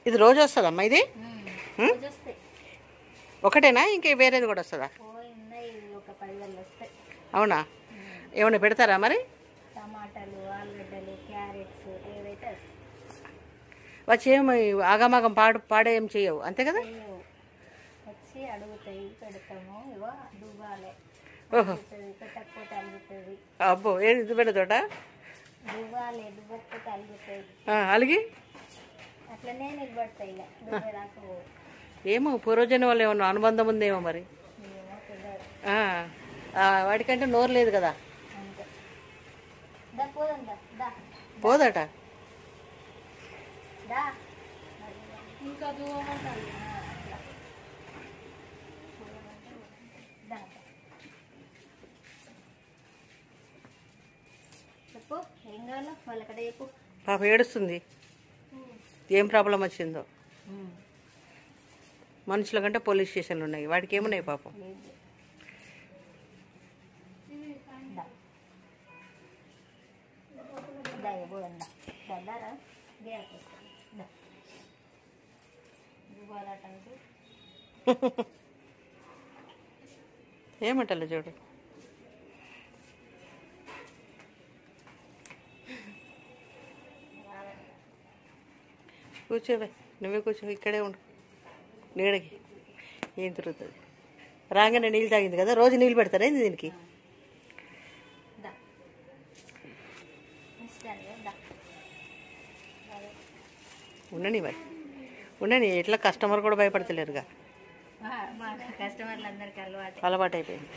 ఇది రోజు వస్తుందమ్మా ఇది? ఒకటేనా ఇంకా వేరేది కూడా వస్తుందా? అవునా? ఏమైనా పెడతారా మరి? టమాటాలు, ఆలుగడ్డలు, క్యారెట్స్ ఏవైతే వచ్చి ఏమి ఆగమాగం పాడేం చేయవు అంతే కదా? వచ్చి అడుగుతాయి, పెడతాము. ఇవో దువ్వాలే, పెట్టకపోతే అలుగుతుంది. అబ్బో, ఏది ఇది పెడతాట? దువ్వాలే, దువ్వకపోతే అలుగుతాయి. అలిగి అట్లనే నిలబడతాయి. ఇక దువ్వేదాకా ఏమో పూర్వజన్మ వాళ్ళు ఏమన్నా అనుబంధం ఉందేమో మరి. వాటికంటే నోరు లేదు కదా. పోదట ఇంకా చెప్పు, ఏం కావాలో వాళ్ళకడ చెప్పు. పాప ఏడుస్తుంది. ఏం ప్రాబ్లం వచ్చిందో. మనుషుల కంటే పోలీస్ స్టేషన్లు ఉన్నాయి, వాటికి ఏమున్నాయి పాపం. ఏమంటలే చూడు. కూర్చోవే, నువ్వే కూర్చో, ఇక్కడే ఉండు నీడకి. ఏం తిరుగుతుంది? రాగానే నీళ్ళు తాగింది కదా, రోజు నీళ్ళు పెడతారా ఏంది దీనికి? ఉండని మరి, ఉండని. ఎట్లా కస్టమర్ కూడా భయపడతలేరుగా, కస్టమర్లందరికీ అలవాటు అయిపోయింది.